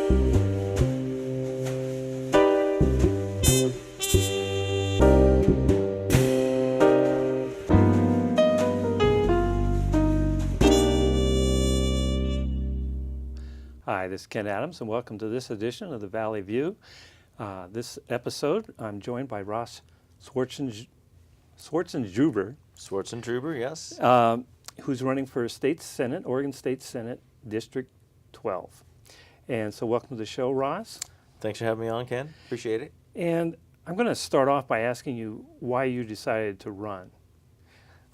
Hi, this is Ken Adams, and welcome to this edition of the Valley View. This episode, I'm joined by Ross Swartzendruber, Swartzendruber, yes. Who's running for State Senate, Oregon State Senate, District 12. And so welcome to the show, Ross. Thanks for having me on, Ken. Appreciate it. And I'm going to start off by asking you why you decided to run.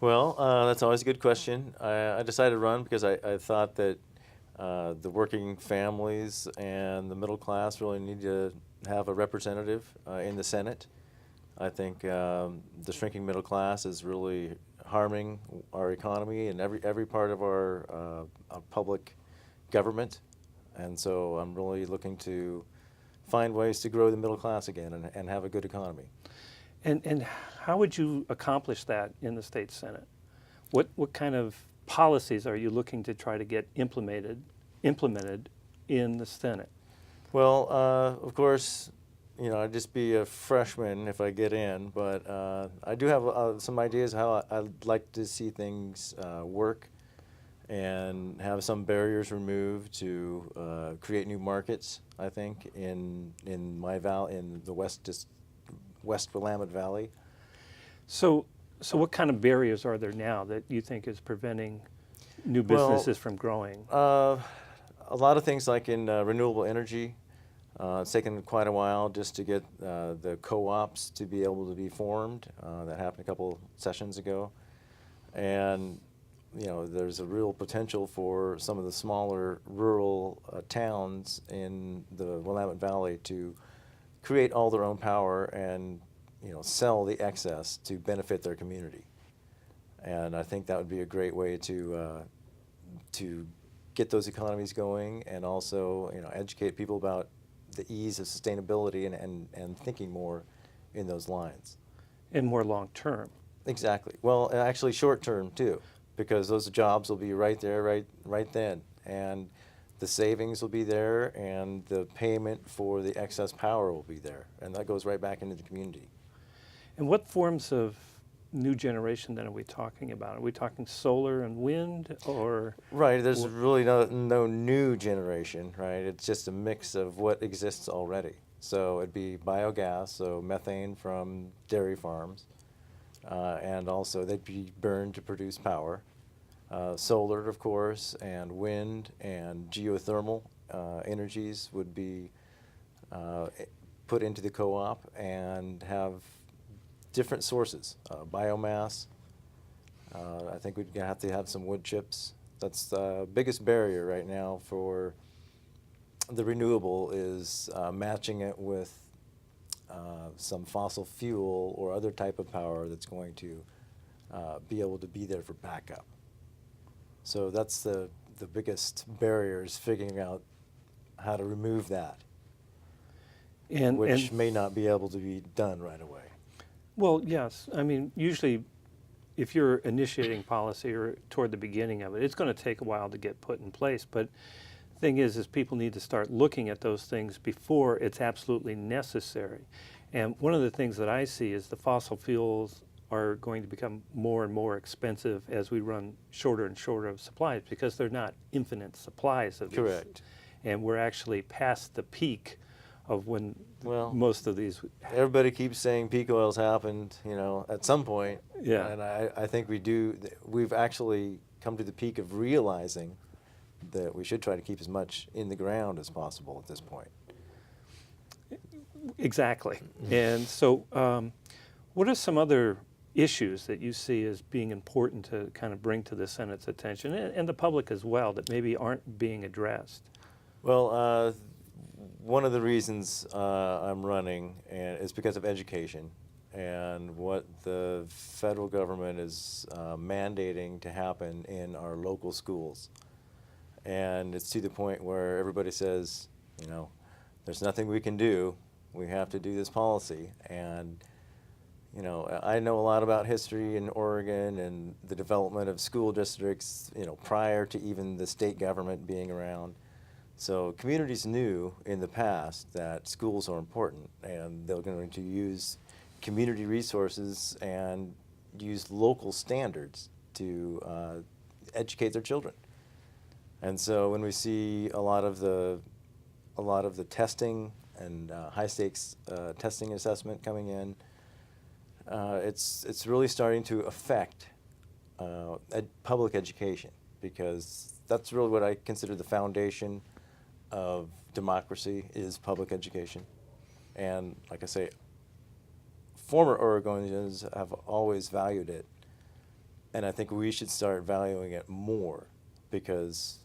Well, that's always a good question. I decided to run because I thought that the working families and the middle class really need to have a representative in the Senate. I think the shrinking middle class is really harming our economy and every part of our public government. And so I'm really looking to find ways to grow the middle class again and have a good economy. And how would you accomplish that in the state Senate? What kind of policies are you looking to try to get implemented in the Senate? Well, of course, I'd just be a freshman if I get in, but I do have some ideas how I'd like to see things work and have some barriers removed to create new markets, I think, in the West Willamette Valley. So what kind of barriers are there now that you think is preventing new businesses from growing? A lot of things like in renewable energy. It's taken quite a while just to get the co-ops to be able to be formed. That happened a couple sessions ago. And there's a real potential for some of the smaller rural towns in the Willamette Valley to create all their own power and sell the excess to benefit their community. And I think that would be a great way to get those economies going, and also educate people about the ease of sustainability and thinking more in those lines. And more long term. Exactly. Well, actually short term too, because those jobs will be right there, right then, and the savings will be there, and the payment for the excess power will be there, and that goes right back into the community. And what forms of new generation then are we talking about? Are we talking solar and wind, or? Right, there's really no new generation, right? It's just a mix of what exists already. So it'd be biogas, so methane from dairy farms, and also they'd be burned to produce power. Solar, of course, and wind and geothermal energies would be put into the co-op and have different sources, biomass. I think we'd have to have some wood chips. That's the biggest barrier right now for the renewable is matching it with some fossil fuel or other type of power that's going to be able to be there for backup. So that's the biggest barrier, is figuring out how to remove that, which may not be able to be done right away. Well, yes. I mean, usually if you're initiating policy or toward the beginning of it, it's going to take a while to get put in place. But the thing is people need to start looking at those things before it's absolutely necessary. And one of the things that I see is the fossil fuels are going to become more and more expensive as we run shorter and shorter of supplies, because they're not infinite supplies of these. Correct. And we're actually past the peak of when most of these. Everybody keeps saying peak oil's happened, at some point. Yeah. And I think we've actually come to the peak of realizing that we should try to keep as much in the ground as possible at this point. Exactly. And so what are some other issues that you see as being important to kind of bring to the Senate's attention, and the public as well, that maybe aren't being addressed? Well, one of the reasons I'm running is because of education and what the federal government is mandating to happen in our local schools. And it's to the point where everybody says, there's nothing we can do. We have to do this policy. And I know a lot about history in Oregon and the development of school districts, prior to even the state government being around. So communities knew in the past that schools are important, and they're going to use community resources and use local standards to educate their children. And so when we see a lot of the testing and high stakes testing assessment coming in, it's really starting to affect public education, because that's really what I consider the foundation of democracy is public education. And like I say, former Oregonians have always valued it, and I think we should start valuing it more, because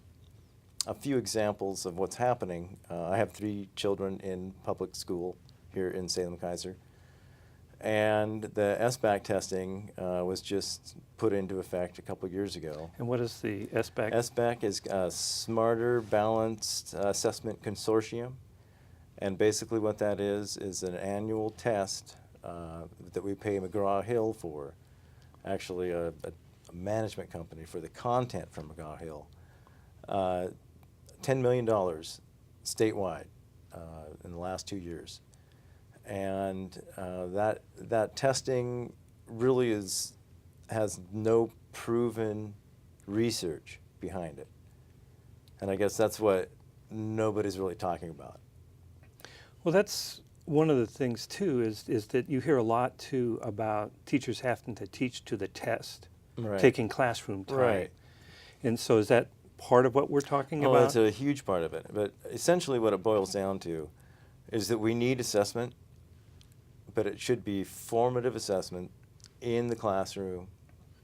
a few examples of what's happening. I have 3 children in public school here in Salem-Keizer, and the SBAC testing was just put into effect a couple years ago. And what is the SBAC? SBAC is a Smarter Balanced Assessment Consortium, and basically what that is an annual test that we pay McGraw-Hill for, actually a management company for the content from McGraw-Hill. $10 million statewide in the last 2 years. And that testing really has no proven research behind it. And I guess that's what nobody's really talking about. Well, that's one of the things too, is that you hear a lot too about teachers having to teach to the test, Right. taking classroom time. Right. And so is that part of what we're talking Oh, about? it's a huge part of it. But essentially what it boils down to is that we need assessment, but it should be formative assessment in the classroom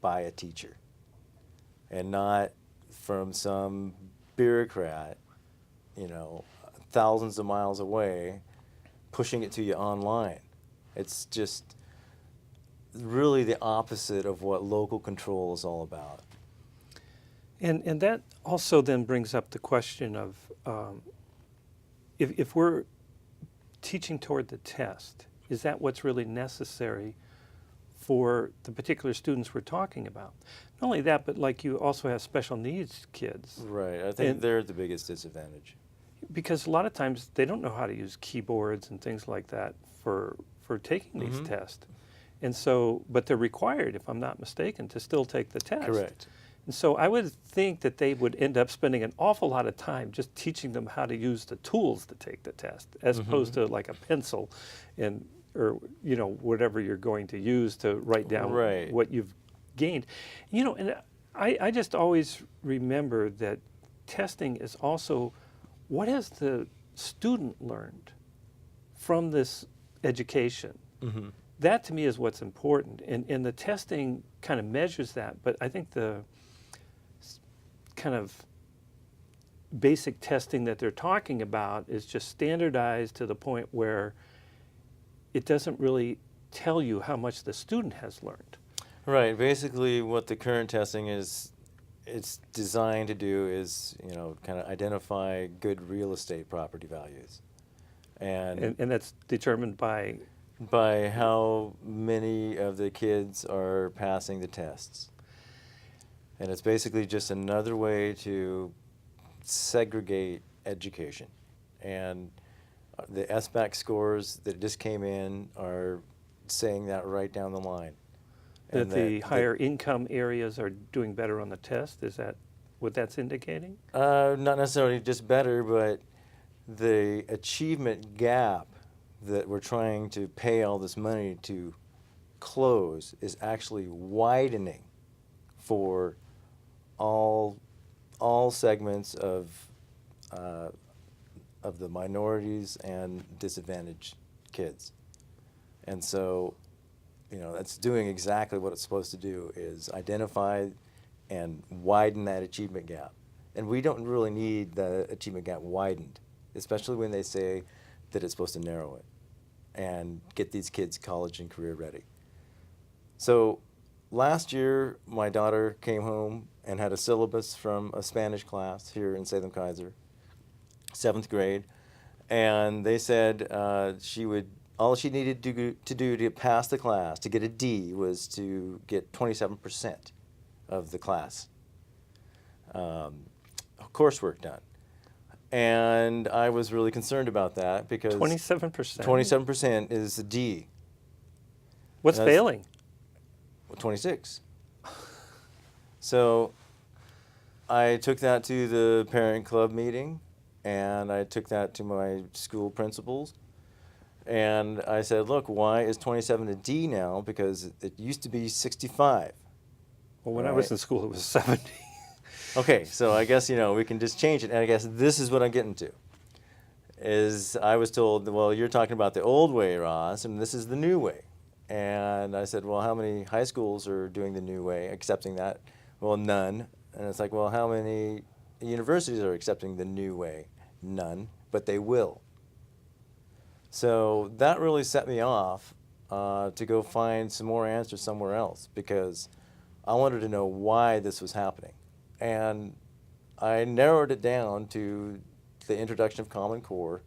by a teacher, and not from some bureaucrat, thousands of miles away, pushing it to you online. It's just really the opposite of what local control is all about. And that also then brings up the question of if we're teaching toward the test, is that what's really necessary for the particular students we're talking about? Not only that, but like you also have special needs kids. Right. I think they're the biggest disadvantage. Because a lot of times they don't know how to use keyboards and things like that for taking these Mhm. tests. And so, but they're required, if I'm not mistaken, to still take the test. Correct. And so I would think that they would end up spending an awful lot of time just teaching them how to use the tools to take the test, as opposed to like a pencil or whatever you're going to use to write down Right. what you've gained. And I just always remember that testing is also what has the student learned from this education. Mm-hmm. That to me is what's important, and the testing kind of measures that, but I think the kind of basic testing that they're talking about is just standardized to the point where it doesn't really tell you how much the student has learned. Right. Basically, what the current testing is, it's designed to do is, kind of identify good real estate property values, And that's determined by how many of the kids are passing the tests. And it's basically just another way to segregate education. And the SBAC scores that just came in are saying that right down the line. that And the higher income areas are doing better on the test. Is that what that's indicating? Not necessarily just better, but the achievement gap that we're trying to pay all this money to close is actually widening for all segments of the minorities and disadvantaged kids. And so, that's doing exactly what it's supposed to do, is identify and widen that achievement gap. And we don't really need the achievement gap widened, especially when they say that it's supposed to narrow it and get these kids college and career ready. So last year, my daughter came home and had a syllabus from a Spanish class here in Salem-Keizer, 7th grade, and they said all she needed to do to pass the class, to get a D, was to get 27% of the class coursework done. And I was really concerned about that because 27%. 27% is a D. What's That's- failing? 26. So I took that to the parent club meeting, and I took that to my school principals. And I said, look, why is 27 a D now? Because it used to be 65. Well, when I was Right. in school, it was 70. Okay, so I guess, we can just change it. And I guess this is what I'm getting to. Is I was told, well, you're talking about the old way, Ross, and this is the new way. And I said, well, how many high schools are doing the new way, accepting that? Well, none. And it's like, well, how many universities are accepting the new way? None, but they will. So that really set me off to go find some more answers somewhere else because I wanted to know why this was happening. And I narrowed it down to the introduction of Common Core,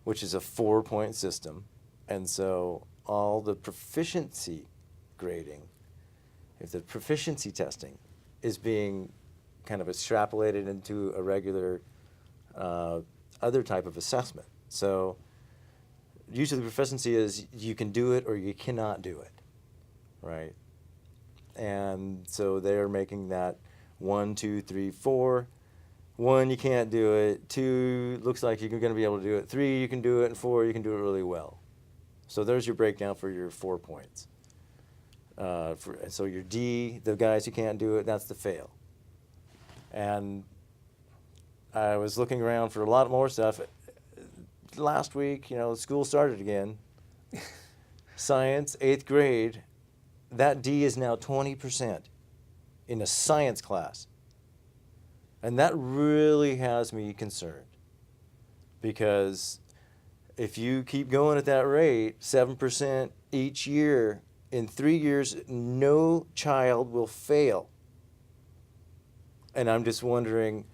which is a 4-point system. And so all the proficiency grading, if the proficiency testing is being kind of extrapolated into a regular other type of assessment. So usually the proficiency is you can do it or you cannot do it, right? And so they're making that 1, 2, 3, 4. 1, you can't do it. 2, looks like you're going to be able to do it. 3, you can do it. And 4, you can do it really well. So there's your breakdown for your 4 points. So your D, the guys who can't do it, that's the fail. And I was looking around for a lot more stuff. Last week, school started again. Science, 8th grade, that D is now 20% in a science class. And that really has me concerned because if you keep going at that rate, 7% each year, in 3 years, no child will fail. And I'm just wondering,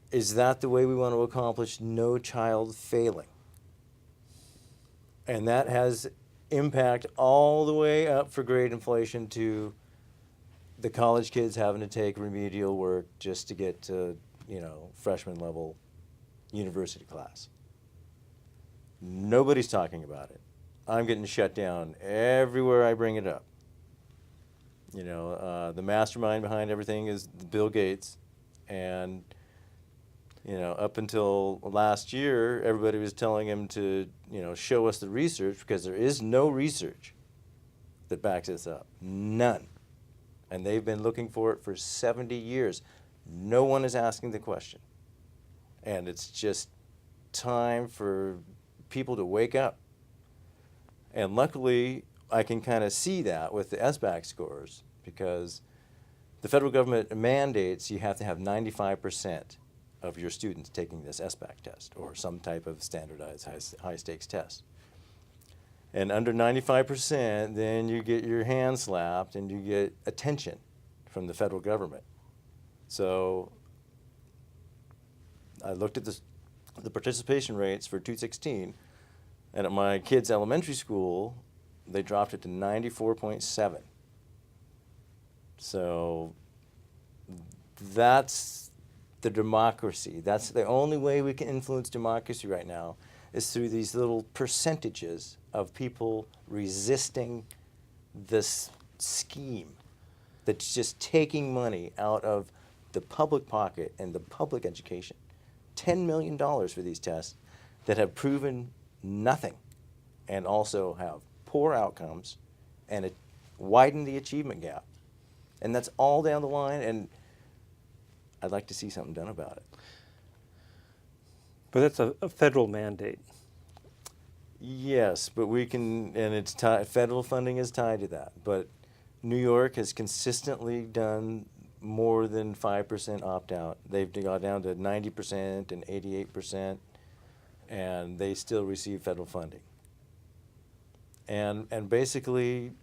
is that the way we want to accomplish no child failing? And that has impact all the way up for grade inflation to the college kids having to take remedial work just to get to, freshman level university class. Nobody's talking about it. I'm getting shut down everywhere I bring it up. The mastermind behind everything is Bill Gates. And, up until last year, everybody was telling him to, show us the research because there is no research that backs this up. None. And they've been looking for it for 70 years. No one is asking the question. And it's just time for people to wake up. And luckily, I can kind of see that with the SBAC scores because the federal government mandates you have to have 95% of your students taking this SBAC test or some type of standardized high-stakes test. And under 95%, then you get your hand slapped and you get attention from the federal government. So I looked at the participation rates for 216, and at my kids' elementary school, they dropped it to 94.7. So that's the democracy. That's the only way we can influence democracy right now is through these little percentages of people resisting this scheme that's just taking money out of the public pocket and the public education. $10 million for these tests that have proven nothing and also have poor outcomes and it widen the achievement gap. And that's all down the line, and I'd like to see something done about it. But that's a federal mandate. Yes, but we can, and it's federal funding is tied to that. But New York has consistently done more than 5% opt-out. They've got down to 90% and 88%, and they still receive federal funding. And basically,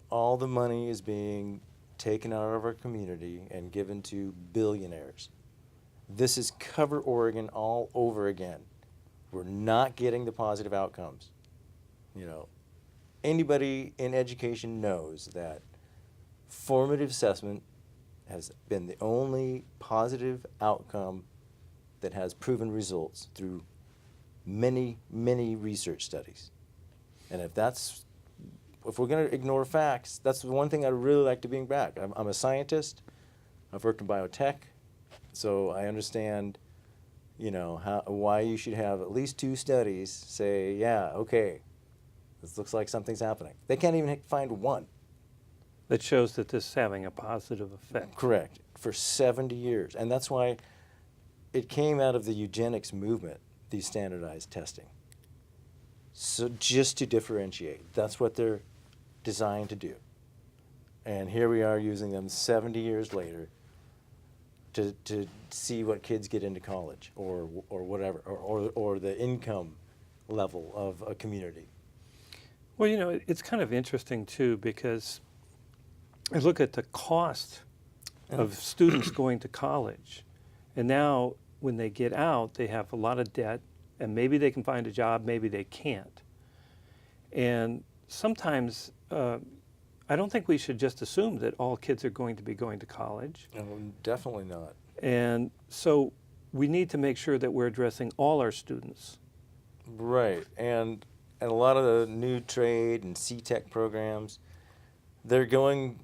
all the money is being taken out of our community and given to billionaires. This is cover Oregon all over again. We're not getting the positive outcomes. Anybody in education knows that formative assessment has been the only positive outcome that has proven results through many, many research studies. And if we're going to ignore facts, that's the one thing I'd really like to bring back. I'm a scientist. I've worked in biotech, so I understand, why you should have at least 2 studies say, yeah, okay, this looks like something's happening. They can't even find one. That shows that this is having a positive effect. Correct. For 70 years. And that's why it came out of the eugenics movement, these standardized testing. So just to differentiate, that's what they're designed to do. And here we are using them 70 years later to see what kids get into college or whatever, or the income level of a community. Well, it's kind of interesting too, because I look at the cost of students going to college, and now when they get out, they have a lot of debt, and maybe they can find a job, maybe they can't. And sometimes I don't think we should just assume that all kids are going to be going to college. Definitely not. And so we need to make sure that we're addressing all our students. Right. And a lot of the new trade and C-Tech programs, they're going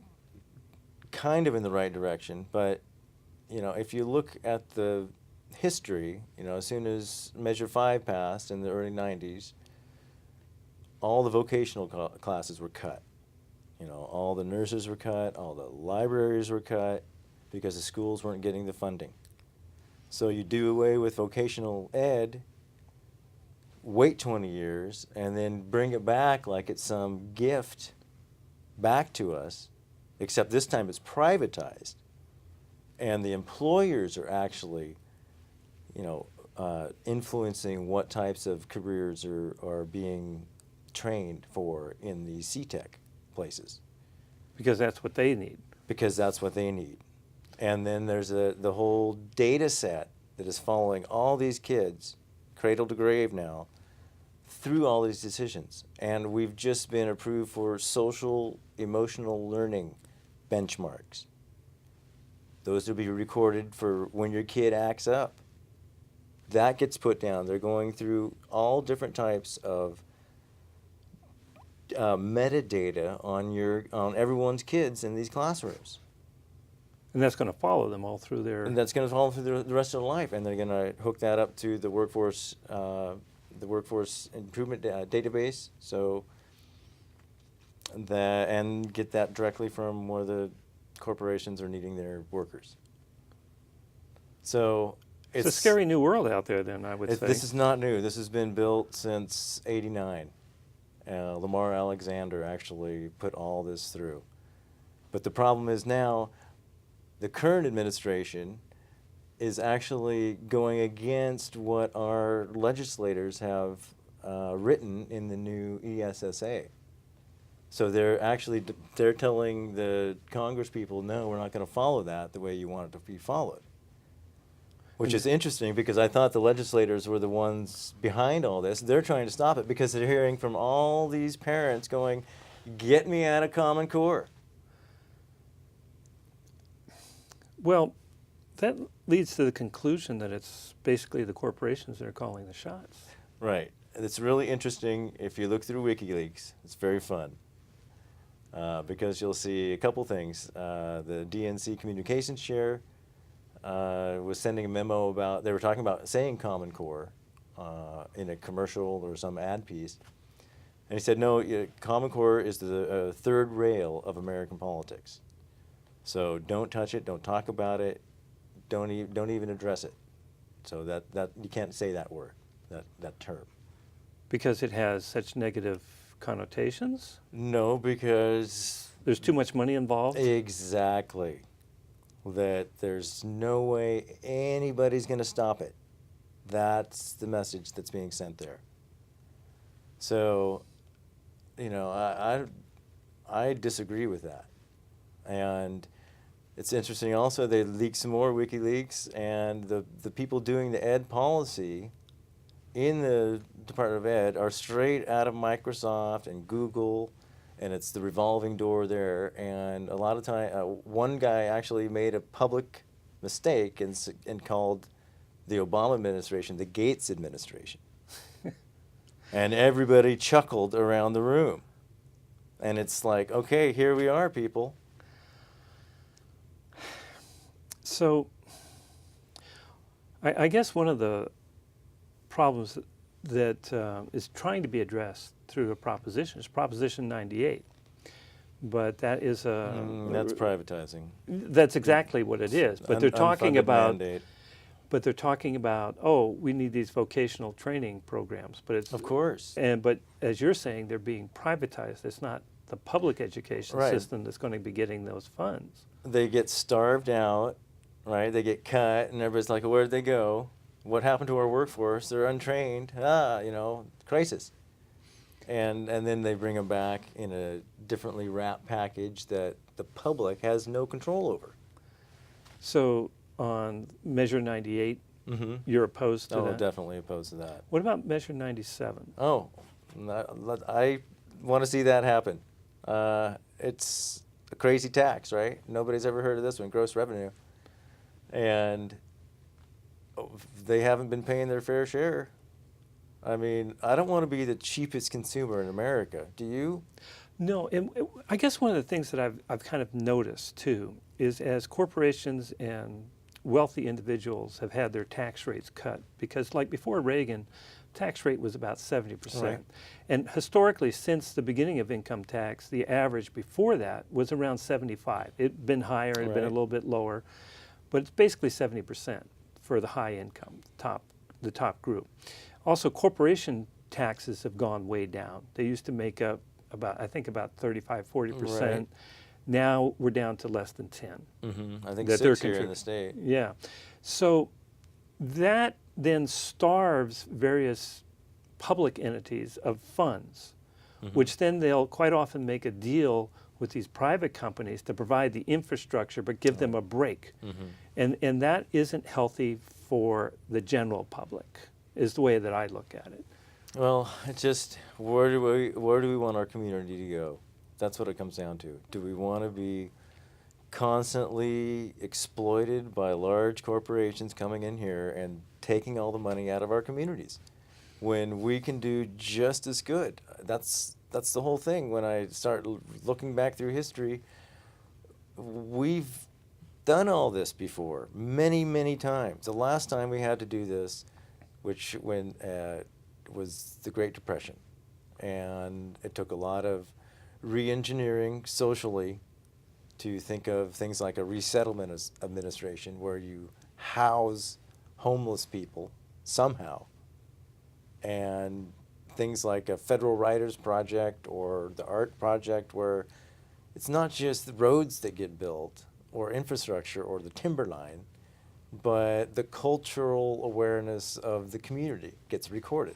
kind of in the right direction. But, if you look at the history, as soon as Measure 5 passed in the early 90s, all the vocational classes were cut. All the nurses were cut, all the libraries were cut, because the schools weren't getting the funding. So you do away with vocational ed, wait 20 years, and then bring it back like it's some gift back to us, except this time it's privatized. And the employers are actually, influencing what types of careers are being trained for in these C-Tech places. Because that's what they need. Because that's what they need. And then there's the whole data set that is following all these kids, cradle to grave now, through all these decisions. And we've just been approved for social emotional learning benchmarks. Those will be recorded for when your kid acts up. That gets put down. They're going through all different types of metadata on everyone's kids in these classrooms. And that's going to follow them all through their... And that's going to follow through the rest of their life. And they're going to hook that up to the workforce improvement database. So and get that directly from where the corporations are needing their workers. So it's a scary new world out there, then, I would say. This is not new. This has been built since '89. Lamar Alexander actually put all this through. But the problem is now the current administration is actually going against what our legislators have written in the new ESSA. So they're telling the Congress people, no, we're not going to follow that the way you want it to be followed. Which is interesting, because I thought the legislators were the ones behind all this. They're trying to stop it because they're hearing from all these parents going, get me out of Common Core. Well, that leads to the conclusion that it's basically the corporations that are calling the shots. Right. It's really interesting if you look through WikiLeaks. It's very fun. Because you'll see a couple things. The DNC communications chair was sending a memo about, they were talking about saying Common Core in a commercial or some ad piece. And he said, no, Common Core is the third rail of American politics. So don't touch it, don't talk about it, don't even address it. So that you can't say that word, that term. Because it has such negative connotations? No, because there's too much money involved? Exactly. That there's no way anybody's going to stop it. That's the message that's being sent there. So, I disagree with that. And it's interesting also, they leaked some more WikiLeaks, and the people doing the ed policy in the Department of Ed are straight out of Microsoft and Google, and it's the revolving door there. And a lot of time, one guy actually made a public mistake and called the Obama administration, the Gates administration. And everybody chuckled around the room. And it's like, okay, here we are, people. So I guess one of the problems that is trying to be addressed through a proposition is Proposition 98. But that is That's privatizing. that's exactly what it is. But they're talking Unfunded about mandate. but they're talking about, oh, we need these vocational training programs. But it's Of course. but as you're saying, they're being privatized. It's not the public education Right. system that's going to be getting those funds. They get starved out, right? They get cut, and everybody's like, where'd they go? What happened to our workforce? They're untrained. Crisis. And then they bring them back in a differently wrapped package that the public has no control over. So on Measure 98, Mm-hmm. you're opposed to Oh, that? definitely opposed to that. What about Measure 97? Oh, I want to see that happen. It's a crazy tax, right? Nobody's ever heard of this one, gross revenue. And they haven't been paying their fair share. I mean, I don't want to be the cheapest consumer in America. Do you? No, and I guess one of the things that I've kind of noticed too is as corporations and wealthy individuals have had their tax rates cut, because like before Reagan, tax rate was about 70%. Right. And historically, since the beginning of income tax, the average before that was around 75. It'd been higher, it'd been a Right. little bit lower, but it's basically 70% for the high income, the top group. Also, corporation taxes have gone way down. They used to make up about 35, 40%. Right. Now we're down to less than 10. Mm-hmm. I think That they're 6 here in contrib- the state. Yeah. So that then starves various public entities of funds, which then they'll quite often make a deal with these private companies to provide the infrastructure but give them a break. And that isn't healthy for the general public, is the way that I look at it. Well, it's just where do we want our community to go? That's what it comes down to. Do we want to be constantly exploited by large corporations coming in here and taking all the money out of our communities when we can do just as good? That's the whole thing. When I start looking back through history, we've done all this before many, many times. The last time we had to do this, which was the Great Depression, and it took a lot of re-engineering socially to think of things like a resettlement administration where you house homeless people somehow, and things like a federal writers project or the art project where it's not just the roads that get built or infrastructure or the timberline, but the cultural awareness of the community gets recorded.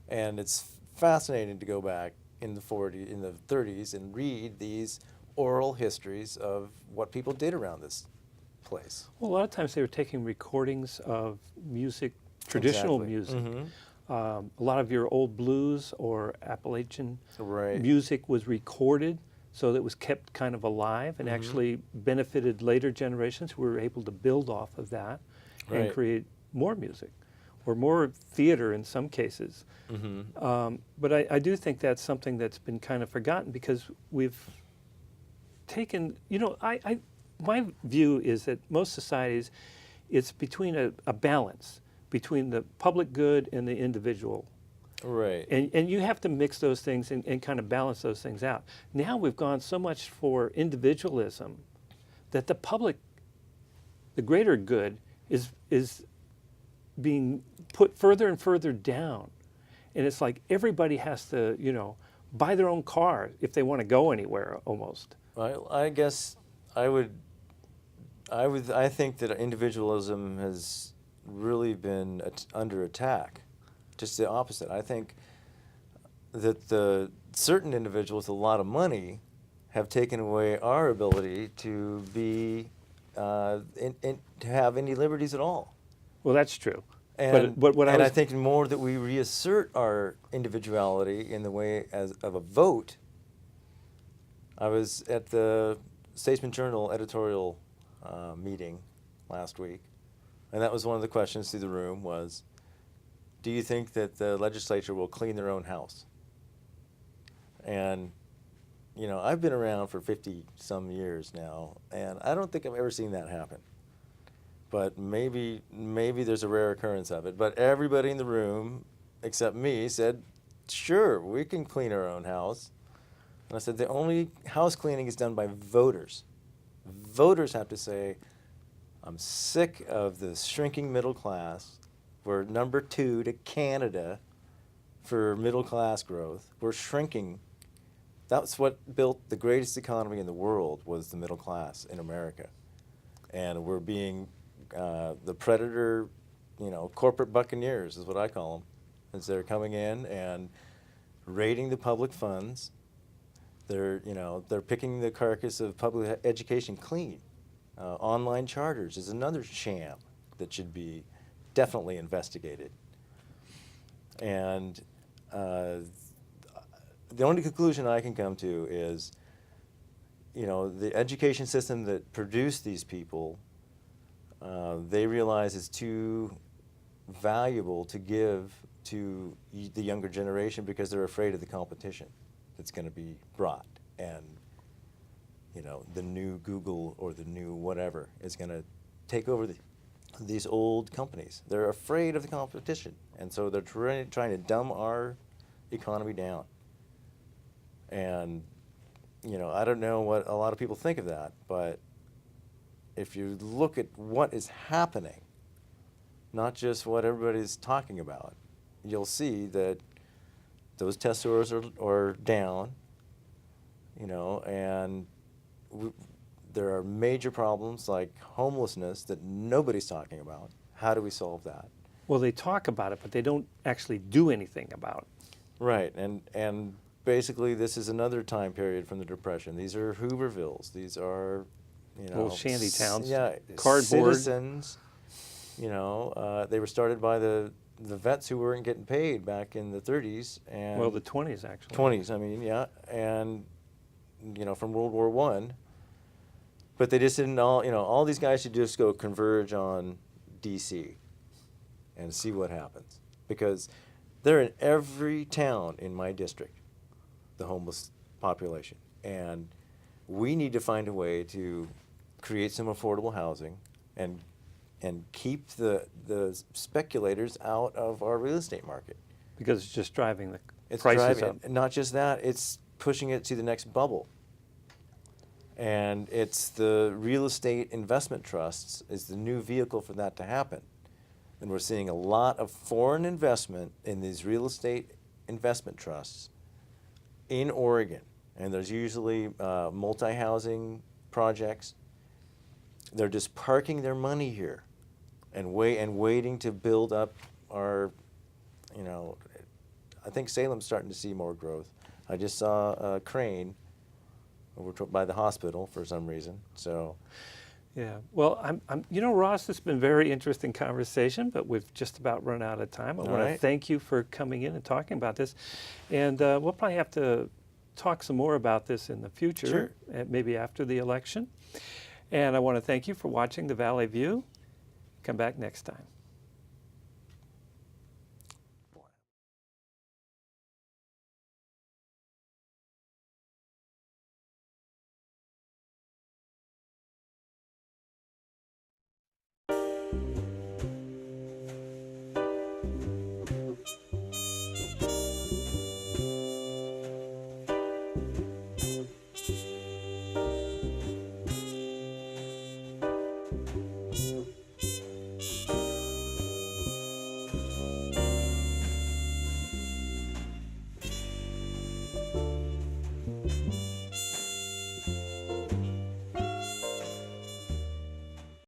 And it's fascinating to go back in the 30s and read these oral histories of what people did around this place. Well, a lot of times they were taking recordings of music, traditional Exactly. music. Mhm. A lot of your old blues or Appalachian Right. music was recorded so that it was kept kind of alive and actually benefited later generations who were able to build off of that and Right. create more music or more theater in some cases. But I do think that's something that's been kind of forgotten because we've taken, my view is that most societies, it's between a balance between the public good and the individual. Right. And you have to mix those things and kind of balance those things out. Now we've gone so much for individualism that the public, the greater good, is being put further and further down. And it's like everybody has to, buy their own car if they want to go anywhere almost. I guess I think that individualism has really been under attack. Just the opposite. I think that the certain individuals with a lot of money have taken away our ability to be to have any liberties at all. Well, that's true. And, but what and I I was, think more that we reassert our individuality in the way of a vote. I was at the Statesman Journal editorial meeting last week, and that was one of the questions through the room was, do you think that the legislature will clean their own house? And, you know, I've been around for 50-some years now, and I don't think I've ever seen that happen. But maybe there's a rare occurrence of it. But everybody in the room, except me, said, sure, we can clean our own house. And I said, the only house cleaning is done by voters. Voters have to say, I'm sick of the shrinking middle class. We're number 2 to Canada for middle class growth. We're shrinking. That's what built the greatest economy in the world, was the middle class in America. And we're being the predator, you know, corporate buccaneers is what I call them, as they're coming in and raiding the public funds. They're picking the carcass of public education clean. Online charters is another sham that should be definitely investigated. And the only conclusion I can come to is, you know, the education system that produced these people, they realize is too valuable to give to the younger generation because they're afraid of the competition that's going to be brought. And, you know, the new Google or the new whatever is going to take over these old companies. They're afraid of the competition. And so they're trying to dumb our economy down. And, you know, I don't know what a lot of people think of that, but if you look at what is happening, not just what everybody's talking about, you'll see that those test scores are down, you know, and there are major problems like homelessness that nobody's talking about. How do we solve that? Well, they talk about it, but they don't actually do anything about it. Right, and basically this is another time period from the Depression. These are Hoovervilles. These are, you know, Little shanty towns, yeah, cardboard. citizens. You know, they were started by the vets who weren't getting paid back in the 30s and Well, the 20s actually. 20s. I mean, yeah, and you know, from World War I. But they just didn't all. You know, all these guys should just go converge on D.C. and see what happens, because they're in every town in my district, the homeless population, and we need to find a way to create some affordable housing and keep the speculators out of our real estate market. Because it's just driving the It's prices driving, up. not just that, it's pushing it to the next bubble. And it's the real estate investment trusts is the new vehicle for that to happen. And we're seeing a lot of foreign investment in these real estate investment trusts in Oregon. And there's usually multi-housing projects. They're just parking their money here and waiting to build up our, you know, I think Salem's starting to see more growth. I just saw a crane over by the hospital for some reason. So, Yeah. Well, you know, Ross, it's been a very interesting conversation, but we've just about run out of time. I want to right. thank you for coming in and talking about this. And we'll probably have to talk some more about this in the future, Sure. maybe after the election. And I want to thank you for watching The Valley View. Come back next time.